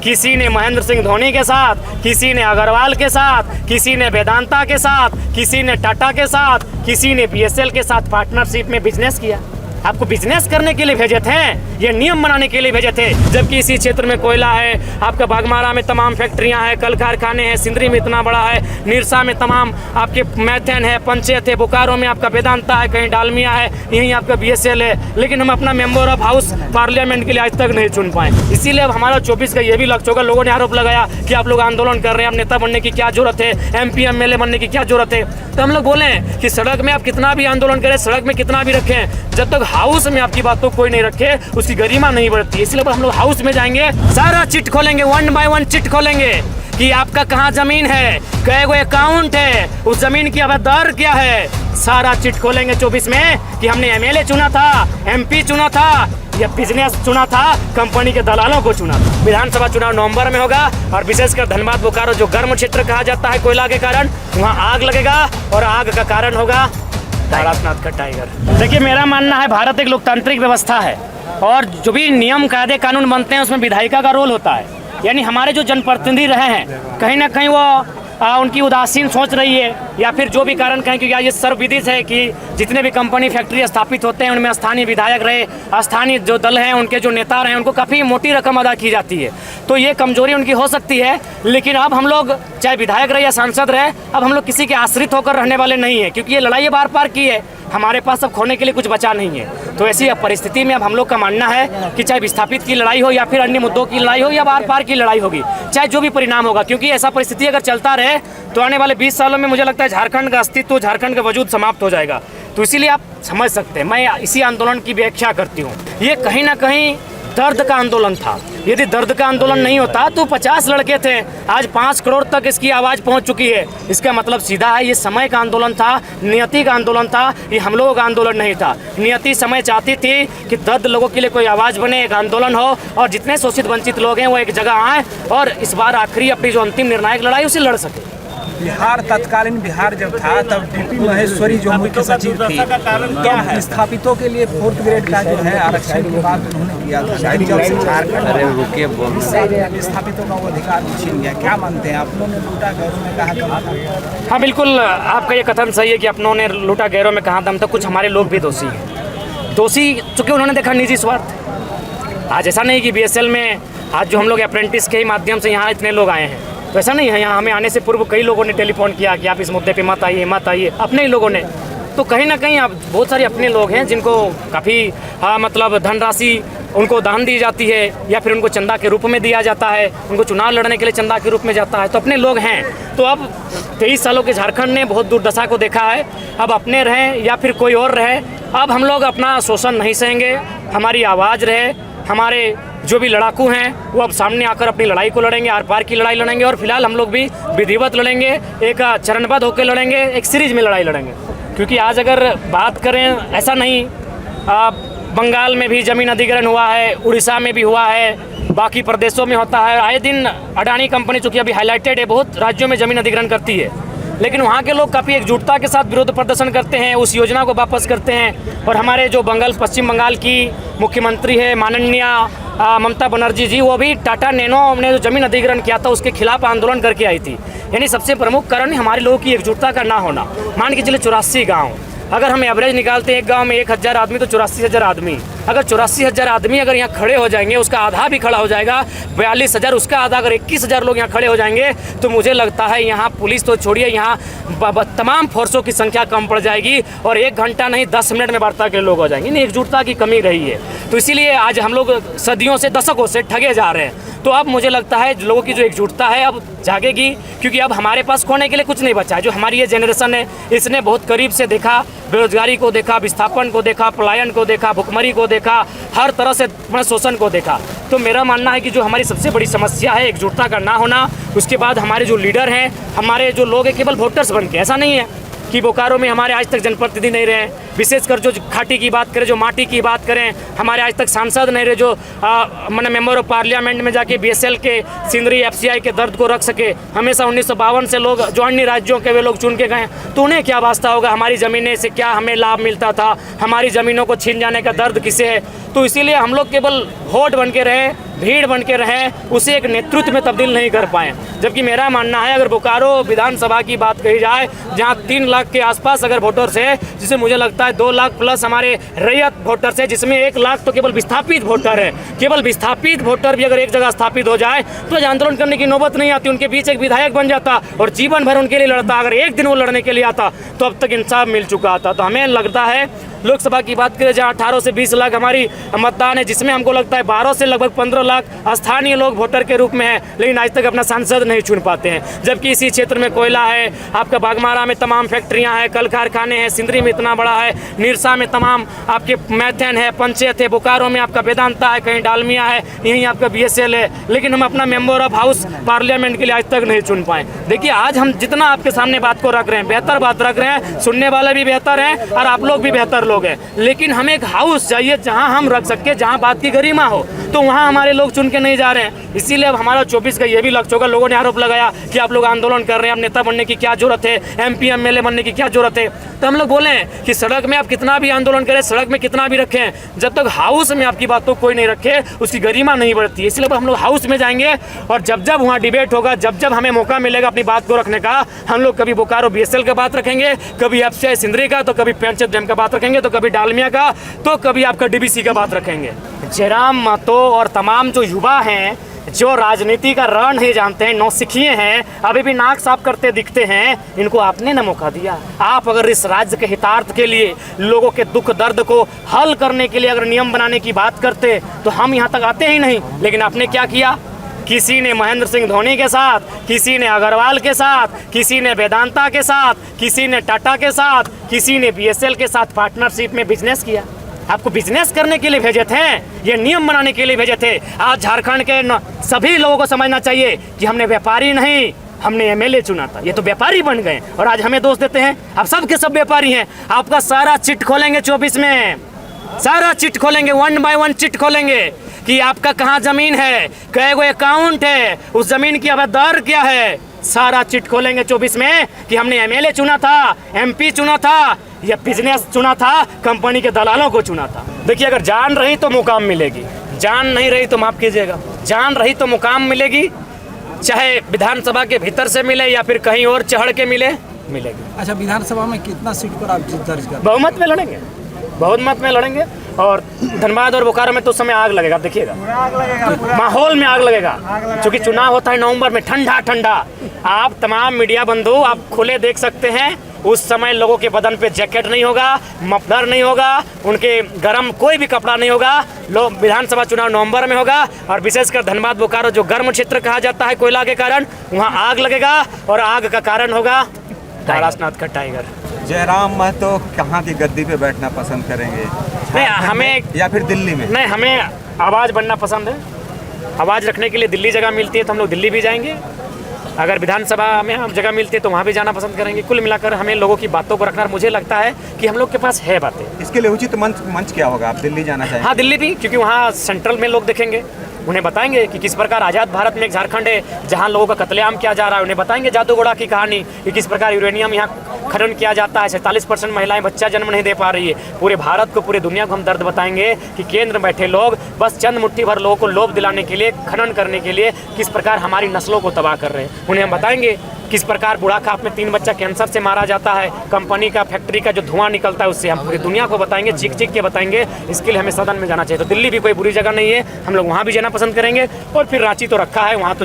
किसी ने महेंद्र सिंह धोनी के साथ, किसी ने अग्रवाल के साथ, किसी ने वेदांता के साथ, किसी ने टाटा के साथ, किसी ने बीएसएल के साथ पार्टनरशिप में बिजनेस किया। आपको बिजनेस करने के लिए भेजे थे, ये नियम बनाने के लिए भेजे थे। जबकि इसी क्षेत्र में कोयला है, आपका बागमारा में तमाम फैक्ट्रियां हैं, कल कारखाने हैं, सिंदरी में इतना बड़ा है, निरसा में तमाम आपके मैथेन है, पंचायत है, बोकारो में आपका वेदांता है, कहीं डालमिया है, यहीं आपका बीएसएल है। लेकिन हम अपना मेंबर ऑफ हाउस पार्लियामेंट के लिए आज तक नहीं चुन पाए। इसीलिए अब हमारा 24 का ये भी लक्ष्य होगा। लोगों ने आरोप लगाया कि आप लोग आंदोलन कर रहे हैं, अब नेता बनने की क्या जरूरत है, MP MLA बनने की क्या जरूरत है। तो हम लोग बोले कि सड़क में आप कितना भी आंदोलन करें, सड़क में कितना भी रखें, जब तक हाउस में आपकी बातों कोई नहीं रखे उसकी गरिमा नहीं बढ़ती। इसलिए हम लोग हाउस में जाएंगे, सारा चिट खोलेंगे, 1 बाय 1 चिट खोलेंगे कि आपका कहाँ जमीन है, कई गो अकाउंट है, उस जमीन की आबदर क्या है, सारा चिट खोलेंगे 24 में कि हमने MLA चुना था, MP चुना था या बिजनेस चुना था, कंपनी के दलालों को चुना था। विधानसभा चुनाव नवंबर में होगा और विशेषकर धनबाद बोकारो जो गर्म क्षेत्र कहा जाता है कोयला के कारण, वहाँ आग लगेगा और आग का कारण होगा तारकनाथ का टाइगर। देखिए, मेरा मानना है भारत एक लोकतांत्रिक व्यवस्था है और जो भी नियम कायदे कानून बनते हैं उसमें विधायिका का रोल होता है। यानी हमारे जो जनप्रतिनिधि रहे हैं, कहीं ना कहीं वो उनकी उदासीन सोच रही है या फिर जो भी कारण कहें, क्योंकि आज ये सर्वविदित है कि जितने भी कंपनी फैक्ट्री स्थापित होते हैं उनमें स्थानीय विधायक रहे, स्थानीय जो दल हैं उनके जो नेता रहे, उनको काफ़ी मोटी रकम अदा की जाती है। तो ये कमजोरी उनकी हो सकती है। लेकिन अब हम लोग चाहे विधायक रहे या सांसद रहे, अब हम लोग किसी के आश्रित होकर रहने वाले नहीं है, क्योंकि ये लड़ाई बार पार की है, हमारे पास अब खोने के लिए कुछ बचा नहीं है। तो ऐसी परिस्थिति में अब हम लोग का मानना है कि चाहे विस्थापित की लड़ाई हो या फिर अन्य मुद्दों की लड़ाई हो या बार पार की लड़ाई होगी, चाहे जो भी परिणाम होगा, क्योंकि ऐसा परिस्थिति अगर चलता रहे तो आने वाले 20 सालों में मुझे लगता है झारखंड का अस्तित्व, झारखंड का वजूद समाप्त हो जाएगा। तो इसीलिए आप समझ सकते हैं, मैं इसी आंदोलन की व्याख्या करती हूँ। ये कहीं ना कहीं दर्द का आंदोलन था। यदि दर्द का आंदोलन नहीं होता तो 50 लड़के थे, आज 5 करोड़ तक इसकी आवाज़ पहुंच चुकी है। इसका मतलब सीधा है, ये समय का आंदोलन था, नियति का आंदोलन था, ये हम लोगों का आंदोलन नहीं था। नियति समय चाहती थी कि दर्द लोगों के लिए कोई आवाज़ बने, एक आंदोलन हो और जितने शोषित वंचित लोग हैं वो एक जगह आएँ और इस बार आखिरी अपनी जो अंतिम निर्णायक लड़ाई उसे लड़ सके। बिहार तत्कालीन बिहार जब था तब DP महेश्वरी जो मुख्य सचिव थी, तो विस्थापितों के लिए 4th ग्रेड का जो है आरक्षण की बात उन्होंने किया था। जब से झारखंड विस्थापितों का वो अधिकार छीन गया, क्या मानते हैं? अपनों ने लूटा गैरों में कहा था। हाँ बिल्कुल, आपका ये कथन सही है कि अपनों ने लूटा गैरों में कहा दम तक। कुछ हमारे लोग भी दोषी हैं, दोषी चूँकि उन्होंने देखा निजी स्वार्थ। आज ऐसा नहीं कि BSL में आज जो हम लोग अप्रेंटिस के ही माध्यम से यहाँ इतने लोग आए हैं, तो ऐसा नहीं है। यहाँ हमें आने से पूर्व कई लोगों ने टेलीफोन किया कि आप इस मुद्दे पे मत आइए, अपने ही लोगों ने। तो कहीं ना कहीं आप बहुत सारे अपने लोग हैं जिनको काफ़ी मतलब धनराशि उनको दान दी जाती है या फिर उनको चंदा के रूप में दिया जाता है, उनको चुनाव लड़ने के लिए चंदा के रूप में जाता है, तो अपने लोग हैं। तो अब 23 सालों के झारखंड ने बहुत दुर्दशा को देखा है। अब अपने रहें या फिर कोई और रहे, अब हम लोग अपना शोषण नहीं सहेंगे। हमारी आवाज़ रहे, हमारे जो भी लड़ाकू हैं वो अब सामने आकर अपनी लड़ाई को लड़ेंगे, आर पार की लड़ाई लड़ेंगे। और फिलहाल हम लोग भी विधिवत लड़ेंगे, एक चरणबद्ध होकर लड़ेंगे, एक सीरीज में लड़ाई लड़ेंगे। क्योंकि आज अगर बात करें, ऐसा नहीं, बंगाल में भी ज़मीन अधिग्रहण हुआ है, उड़ीसा में भी हुआ है, बाकी प्रदेशों में होता है। आए दिन अडानी कंपनी चूँकि अभी हाईलाइटेड है, बहुत राज्यों में ज़मीन अधिग्रहण करती है, लेकिन वहाँ के लोग काफ़ी एकजुटता के साथ विरोध प्रदर्शन करते हैं, उस योजना को वापस करते हैं। और हमारे जो पश्चिम बंगाल की मुख्यमंत्री है माननीय ममता बनर्जी जी, वो भी टाटा नैनो ने जो जमीन अधिग्रहण किया था उसके खिलाफ आंदोलन करके आई थी। यानी सबसे प्रमुख कारण हमारे लोगों की एकजुटता का ना होना। मान के चलिए 84 गाँव, अगर हम एवरेज निकालते हैं एक गांव में 1000 आदमी तो 84,000 आदमी, अगर 84,000 आदमी अगर यहाँ खड़े हो जाएंगे, उसका आधा भी खड़ा हो जाएगा, 42,000, उसका आधा अगर 21,000 लोग यहाँ खड़े हो जाएंगे, तो मुझे लगता है यहाँ पुलिस तो छोड़िए, यहाँ तमाम फोर्सों की संख्या कम पड़ जाएगी और 1 घंटा नहीं 10 मिनट में वार्ता के लोग हो जाएंगे। नहीं, एकजुटता की कमी रही है। तो इसीलिए आज हम लोग सदियों से, दशकों से ठगे जा रहे हैं। तो अब मुझे लगता है लोगों की जो एकजुटता है अब जागेगी, क्योंकि अब हमारे पास खोने के लिए कुछ नहीं बचा है। जो हमारी ये जनरेशन है इसने बहुत करीब से देखा, बेरोजगारी को देखा, विस्थापन को देखा, पलायन को देखा, भुखमरी को देखा, हर तरह से शोषण को देखा। तो मेरा मानना है कि जो हमारी सबसे बड़ी समस्या है एकजुटता का ना होना, उसके बाद हमारे जो लीडर हैं, हमारे जो लोग हैं केवल वोटर्स बन के, ऐसा नहीं है कि बोकारो में हमारे आज तक जनप्रतिनिधि नहीं रहे, विशेषकर जो घाटी की बात करें, जो माटी की बात करें, हमारे आज तक सांसद नहीं रहे जो मैंने मेंबर ऑफ पार्लियामेंट में जाके BSL के, सिंदरी, FCI के दर्द को रख सके। हमेशा 1952 से लोग जो अन्य राज्यों के वे लोग चुन के गए, तो उन्हें क्या वास्ता होगा हमारी ज़मीनें से, क्या हमें लाभ मिलता था, हमारी ज़मीनों को छीन जाने का दर्द किसे है। तो इसीलिए हम लोग केवल वोट बन के रहे, भीड़ बन के रहें, उसे एक नेतृत्व में तब्दील नहीं कर पाएँ। जबकि मेरा मानना है अगर बोकारो विधानसभा की बात कही जाए, जहाँ 3 लाख के आसपास अगर वोटर्स है, जिसे मुझे लगता है 2 लाख प्लस हमारे रैयत वोटर्स है, जिसमें 1 लाख तो केवल विस्थापित वोटर है। केवल विस्थापित वोटर भी अगर एक जगह स्थापित हो जाए तो आंदोलन करने की नौबत नहीं आती। उनके बीच एक विधायक बन जाता और जीवन भर उनके लिए लड़ता। अगर एक दिन वो लड़ने के लिए आता तो अब तक इंसाफ मिल चुका आता। तो हमें लगता है लोकसभा की बात करें जहाँ 18 से 20 लाख हमारी मतदान है, जिसमें हमको लगता है 12 से लगभग 15 लाख स्थानीय लोग वोटर के रूप में है, लेकिन आज तक अपना सांसद नहीं चुन पाते हैं। जबकि इसी क्षेत्र में कोयला है, आपका बागमारा में तमाम फैक्ट्रियां हैं, कल कारखाने हैं, सिंदरी में इतना बड़ा है, निरसा में तमाम आपके मैथन है, पंचायत है, बोकारो में आपका वेदांता है, कहीं डालमिया है, यहीं आपका BSL है, लेकिन हम अपना मेंबर ऑफ हाउस पार्लियामेंट के लिए आज तक नहीं चुन पाए। देखिए आज हम जितना आपके सामने बात को रख रहे हैं, बेहतर बात रख रहे हैं, सुनने वाले भी बेहतर हैं और आप लोग भी बेहतर लोग हैं, लेकिन हमें एक हाउस चाहिए जहां हम रख सके, जहां बात की गरिमा हो। तो वहां हमारे लोग चुन के नहीं जा रहे हैं। इसीलिए अब हमारा 24 का ये भी लक्ष्य होगा। लोगों ने आरोप लगाया कि आप लोग आंदोलन कर रहे हैं, अब नेता बनने की क्या जरूरत है, MP MLA बनने की क्या जरूरत है। तो हम लोग बोले कि सड़क में आप कितना भी आंदोलन करें, सड़क में कितना भी रखें, जब तक हाउस में आपकी बातों को कोई नहीं रखे उसकी गरिमा नहीं बढ़ती है। इसलिए हम लोग हाउस में जाएंगे और जब जब वहाँ डिबेट होगा, जब जब हमें मौका मिलेगा अपनी बात को रखने का, हम लोग कभी बोकारो BSL का बात रखेंगे, कभी FCI सिंदरी का, तो कभी पंचायत डैम का बात रखेंगे, तो कभी डालमिया का, तो कभी आपका DBC का बात रखेंगे। जयराम महतो और तमाम जो युवा हैं जो राजनीति का रण नहीं जानते हैं, नौसिखिए हैं, अभी भी नाक साफ करते दिखते हैं, इनको आपने न मौका दिया। आप अगर इस राज्य के हितार्थ के लिए, लोगों के दुख दर्द को हल करने के लिए अगर नियम बनाने की बात करते तो हम यहाँ तक आते ही नहीं। लेकिन आपने क्या किया? किसी ने महेंद्र सिंह धोनी के साथ, किसी ने अग्रवाल के साथ, किसी ने वेदांता के साथ, किसी ने टाटा के साथ, किसी ने BSL के साथ पार्टनरशिप में बिजनेस किया। आपको बिजनेस करने के लिए भेजे थे, ये नियम बनाने के लिए भेजे थे। आज झारखंड के सभी लोगों को समझना चाहिए कि हमने व्यापारी नहीं, हमने MLA चुना था। ये तो व्यापारी बन गए और आज हमें दोष देते हैं। आप सब के सब व्यापारी हैं। आपका सारा चिट खोलेंगे 24 में, सारा चिट खोलेंगे, 1 बाय 1 चिट खोलेंगे कि आपका कहाँ जमीन है, कई गो अकाउंट है, उस जमीन की अवैध क्या है, सारा चिट खोलेंगे 24 में कि हमने MLA चुना था, MP चुना था, या बिजनेस चुना था, कंपनी के दलालों को चुना था। देखिए अगर जान रही तो मुकाम मिलेगी, जान नहीं रही तो माफ कीजिएगा, जान रही तो मुकाम मिलेगी, चाहे विधानसभा के भीतर से मिले या फिर कहीं और चढ़ के मिलेगी। अच्छा, विधानसभा में कितना सीट पर आप जीत दर्ज करेंगे? बहुमत में लड़ेंगे, बहुमत में लड़ेंगे। और धनबाद और बोकारो में तो समय आग लगेगा, देखिएगा माहौल में आग लगेगा, क्योंकि चुनाव होता है नवंबर में, ठंडा ठंडा। आप तमाम मीडिया बंधु आप खुले देख सकते हैं, उस समय लोगों के बदन पे जैकेट नहीं होगा, मफलर नहीं होगा, उनके गर्म कोई भी कपड़ा नहीं होगा। लोग विधानसभा चुनाव नवंबर में होगा और विशेषकर धनबाद बोकारो जो गर्म क्षेत्र कहा जाता है कोयला के कारण, वहाँ आग लगेगा और आग का कारण होगा तारानाथ का टाइगर। जयराम महतो कहाँ की गद्दी पे बैठना पसंद करेंगे? नहीं, हमें या फिर दिल्ली में? नहीं, हमें आवाज़ बनना पसंद है। आवाज़ रखने के लिए दिल्ली जगह मिलती है तो हम लोग दिल्ली भी जाएंगे। अगर विधानसभा में हम जगह मिलती है तो वहाँ भी जाना पसंद करेंगे। कुल मिलाकर हमें लोगों की बातों को रखना, मुझे लगता है कि हम लोग के पास है बातें। इसके लिए उचित मंच क्या होगा? आप दिल्ली जाना चाहेंगे? हाँ, दिल्ली भी, क्योंकि वहाँ सेंट्रल में लोग देखेंगे, उन्हें बताएंगे कि किस प्रकार आज़ाद भारत में एक झारखंड है जहाँ लोगों का कत्लेआम किया जा रहा है। उन्हें बताएंगे जादूगोड़ा की कहानी कि किस प्रकार यूरेनियम यहाँ खनन किया जाता है, 47% महिलाएं बच्चा जन्म नहीं दे पा रही है। पूरे भारत को, पूरे दुनिया को हम दर्द बताएंगे कि केंद्र में बैठे लोग बस चंद मुट्ठी भर लोगों को लोभ दिलाने के लिए, खनन करने के लिए किस प्रकार हमारी नस्लों को तबाह कर रहे हैं। उन्हें हम बताएंगे किस प्रकार बुढ़ाखाप में 3 बच्चा कैंसर से मारा जाता है, कंपनी का, फैक्ट्री का जो धुआं निकलता है उससे। हम पूरी दुनिया को बताएंगे, चीख चीख के बताएंगे। इसके लिए हमें सदन में जाना चाहिए। तो दिल्ली भी कोई बुरी जगह नहीं है, हम लोग वहाँ भी जाना पसंद करेंगे। और फिर रांची तो रखा है, वहाँ तो